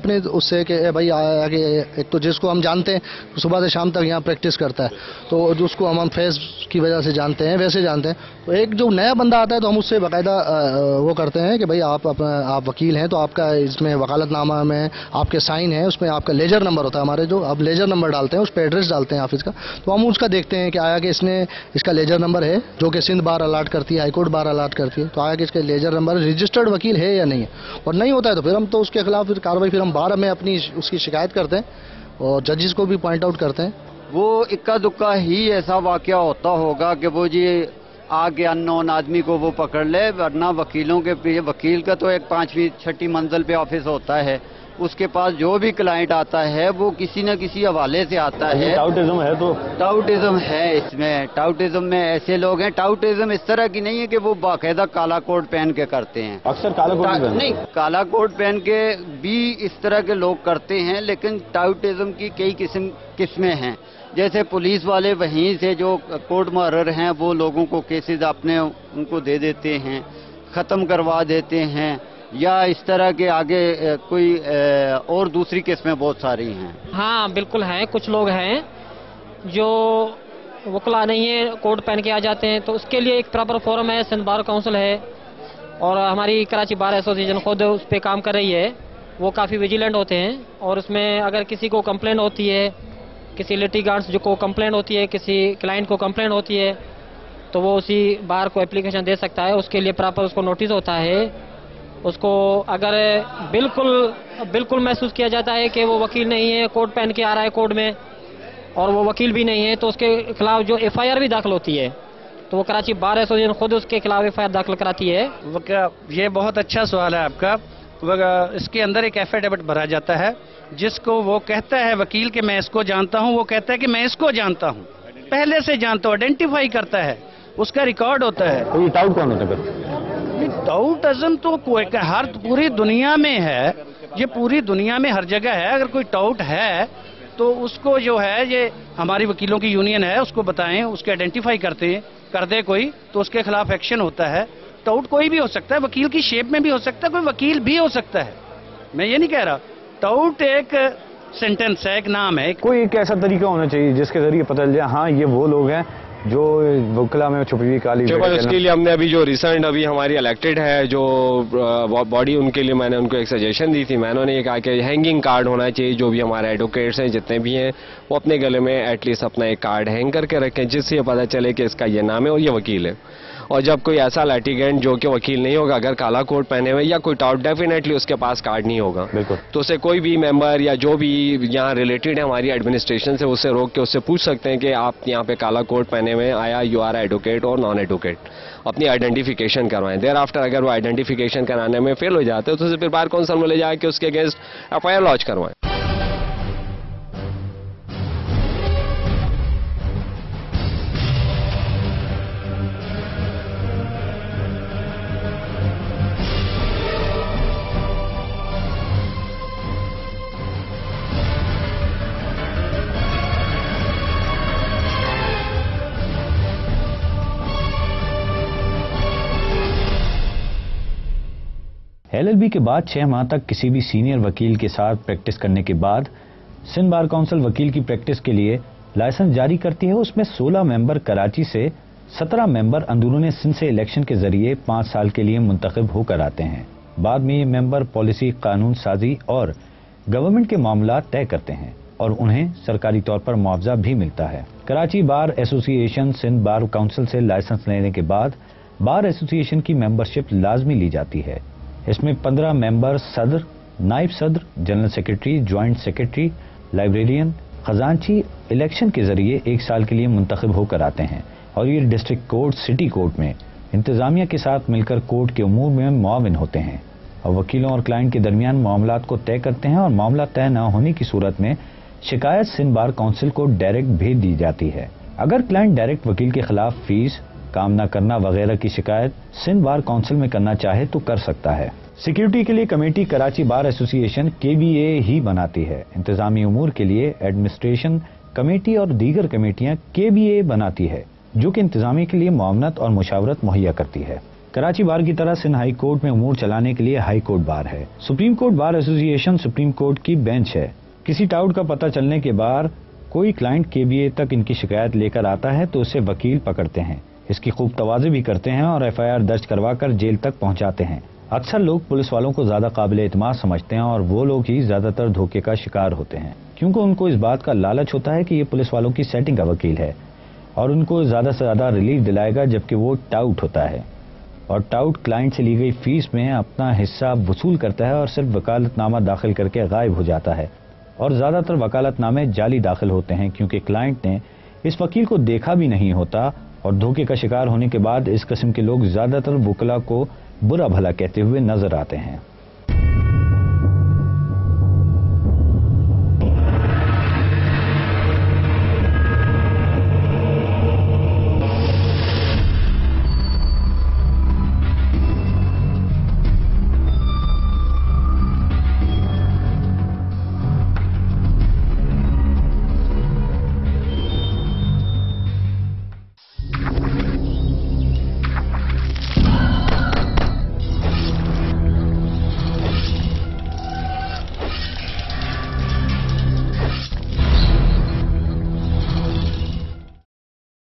अपने उससे कि भाई आगे एक तो जिसको हम जानते हैं सुबह से शाम तक यहाँ प्रैक्टिस करता है, तो जो उसको हम फेस की वजह से जानते हैं वैसे जानते हैं। तो एक जो नया बंदा आता है तो हम उससे बाकायदा वो करते हैं कि भाई आप वकील हैं तो आपका इसमें वकालतनामा में आपके साइन है, उसमें आपका लेजर नंबर होता है, हमारे जो आप लेजर नंबर डालते हैं उस पर एड्रेस डालते हैं ऑफिस का, तो हम उसका देखते हैं कि आया कि इसका लेजर नंबर है जो कि सिंध बार अलाट करती है, हाईकोर्ट बार अलाट करती है, तो आया कि इसका लेजर नंबर रजिस्टर्ड वकील है या नहीं है, और नहीं होता है तो फिर हम तो उसके खिलाफ फिर कार्रवाई फिर हम बार में अपनी उसकी शिकायत करते हैं और जजेस को भी पॉइंट आउट करते हैं। वो इक्का दुक्का ही ऐसा वाकया होता होगा कि वो जी आगे अननोन आदमी को वो पकड़ ले, वरना वकीलों के पीछे वकील का तो एक 5वीं 6ठी मंजिल पे ऑफिस होता है, उसके पास जो भी क्लाइंट आता है वो किसी न किसी हवाले से आता है। टाउटिज्म है, तो टाउटिज्म है इसमें, टाउटिज्म में ऐसे लोग हैं, टाउटिज्म इस तरह की नहीं है कि वो बाकायदा काला कोट पहन के करते हैं, अक्सर काला कोट नहीं, काला कोट पहन के भी इस तरह के लोग करते हैं, लेकिन टाउटिज्म की कई किस्में हैं। जैसे पुलिस वाले वहीं से जो कोर्ट मुहर्रर हैं वो लोगों को केसेस अपने उनको दे देते हैं, ख़त्म करवा देते हैं, या इस तरह के आगे कोई और दूसरी किस्में बहुत सारी हैं। हाँ बिल्कुल हैं, कुछ लोग हैं जो वकला नहीं है कोट पहन के आ जाते हैं, तो उसके लिए एक प्रॉपर फोरम है, सिंध बार काउंसिल है और हमारी कराची बार एसोसिएशन खुद उस पर काम कर रही है, वो काफ़ी विजिलेंट होते हैं और उसमें अगर किसी को कंप्लेंट होती है, किसी लिटिगेंट्स जो को कंप्लेंट होती है, किसी क्लाइंट को कंप्लेंट होती है, तो वो उसी बार को एप्लीकेशन दे सकता है, उसके लिए प्रॉपर उसको नोटिस होता है। उसको अगर बिल्कुल महसूस किया जाता है कि वो वकील नहीं है, कोट पहन के आ रहा है कोर्ट में और वो वकील भी नहीं है, तो उसके खिलाफ जो एफआईआर भी दाखिल होती है, तो वो कराची बार एसोसिएशन खुद उसके खिलाफ एफआईआर दाखिल कराती है। ये बहुत अच्छा सवाल है आपका। इसके अंदर एक एफिडेविट भरा जाता है जिसको वो कहता है वकील के मैं इसको जानता हूं, वो कहता है कि मैं इसको जानता हूं, पहले से जानता हूं, आइडेंटिफाई करता है, उसका रिकॉर्ड होता है। तो ये टाउट कौन होता है? टाउटिज्म तो हर पूरी दुनिया में है, ये पूरी दुनिया में हर जगह है। अगर कोई टाउट है तो उसको जो है, ये हमारी वकीलों की यूनियन है, उसको बताएं, उसके आइडेंटिफाई कर दे कोई, तो उसके खिलाफ एक्शन होता है। टाउट कोई भी हो सकता है, वकील की शेप में भी हो सकता है, कोई वकील भी हो सकता है, मैं ये नहीं कह रहा। टाउट एक सेंटेंस है, एक नाम है। कोई एक ऐसा तरीका होना चाहिए जिसके जरिए पता चल जाए हाँ ये वो लोग हैं जो वकला में छुपी हुई काली। उसके लिए हमने अभी जो रिसेंट अभी हमारी इलेक्टेड है जो बॉडी, उनके लिए मैंने उनको एक सजेशन दी थी। मैंने उन्हें कहा कि हैंगिंग कार्ड होना चाहिए, जो भी हमारे एडवोकेट्स हैं जितने भी हैं वो अपने गले में एटलीस्ट अपना एक कार्ड हैंग करके रखें, जिससे पता चले कि इसका ये नाम है और ये वकील है। और जब कोई ऐसा लिटिगेंट जो कि वकील नहीं होगा, अगर काला कोट पहने हुए या कोई टाउट, डेफिनेटली उसके पास कार्ड नहीं होगा, बिल्कुल, तो उसे कोई भी मेंबर या जो भी यहाँ रिलेटेड है हमारी एडमिनिस्ट्रेशन से, उससे रोक के उससे पूछ सकते हैं कि आप यहाँ पे काला कोट पहने हुए आया, यू आर एडवोकेट और नॉन एडवोकेट, अपनी आइडेंटिफिकेशन करवाएं। देयर आफ्टर अगर वो आइडेंटिफिकेशन कराने में फेल हो जाते हैं तो उसे फिर बार काउंसिल में ले जाके उसके अगेंस्ट एफआईआर लॉन्च करवाएं। एलएलबी के बाद 6 माह तक किसी भी सीनियर वकील के साथ प्रैक्टिस करने के बाद सिंध बार काउंसिल वकील की प्रैक्टिस के लिए लाइसेंस जारी करती है। उसमें 16 मेंबर कराची से, 17 मेंबर अंदरूनी सिंध से इलेक्शन के जरिए 5 साल के लिए मुंतखब होकर आते हैं। बाद में ये मेंबर पॉलिसी, कानून साजी और गवर्नमेंट के मामला तय करते हैं और उन्हें सरकारी तौर पर मुआवजा भी मिलता है। Karachi bar association Sindh bar council से लाइसेंस लेने के बाद बार एसोसिएशन की मेंबरशिप लाजमी ली जाती है। इसमें 15 मेंबर सदर, नायब सदर, general secretary, joint secretary, librarian, खजांची इलेक्शन के जरिए 1 साल के लिए मुंतखब होकर आते हैं और ये डिस्ट्रिक्ट कोर्ट, सिटी कोर्ट में इंतजामिया के साथ मिलकर कोर्ट के उमूर में मुआविन होते हैं और वकीलों और क्लाइंट के दरमियान मामलात को तय करते हैं और मामला तय न होने की सूरत में शिकायत सिंध बार काउंसिल को डायरेक्ट भेज दी जाती है। अगर क्लाइंट डायरेक्ट वकील के खिलाफ फीस, काम न करना वगैरह की शिकायत सिंध बार काउंसिल में करना चाहे तो कर सकता है। सिक्योरिटी के लिए committee Karachi bar association KBA ही बनाती है। इंतजामी उमूर के लिए एडमिनिस्ट्रेशन कमेटी और दीगर कमेटियां KBA बनाती है, जो कि इंतजामी के लिए मुआवनत और मुशावरत मुहैया करती है। कराची बार की तरह सिंध हाई कोर्ट में उमूर चलाने के लिए हाई कोर्ट बार है। Supreme court bar association supreme court की बेंच है। किसी टाउट का पता चलने के बाद कोई क्लाइंट केबीए तक इनकी शिकायत लेकर आता है तो उसे वकील पकड़ते हैं, इसकी खूब तवाज़े भी करते हैं और एफआईआर दर्ज करवाकर जेल तक पहुंचाते हैं। अक्सर लोग पुलिस वालों को ज्यादा काबिल एतमाद समझते हैं और वो लोग ही ज्यादातर धोखे का शिकार होते हैं, क्योंकि उनको इस बात का लालच होता है कि ये पुलिस वालों की सेटिंग का वकील है और उनको ज्यादा से ज्यादा रिलीफ दिलाएगा, जबकि वो टाउट होता है और टाउट क्लाइंट से ली गई फीस में अपना हिस्सा वसूल करता है और सिर्फ वकालतनामा दाखिल करके गायब हो जाता है। और ज्यादातर वकालतनामे जाली दाखिल होते हैं क्योंकि क्लाइंट ने इस वकील को देखा भी नहीं होता और धोखे का शिकार होने के बाद इस किस्म के लोग ज्यादातर वकला को बुरा भला कहते हुए नजर आते हैं।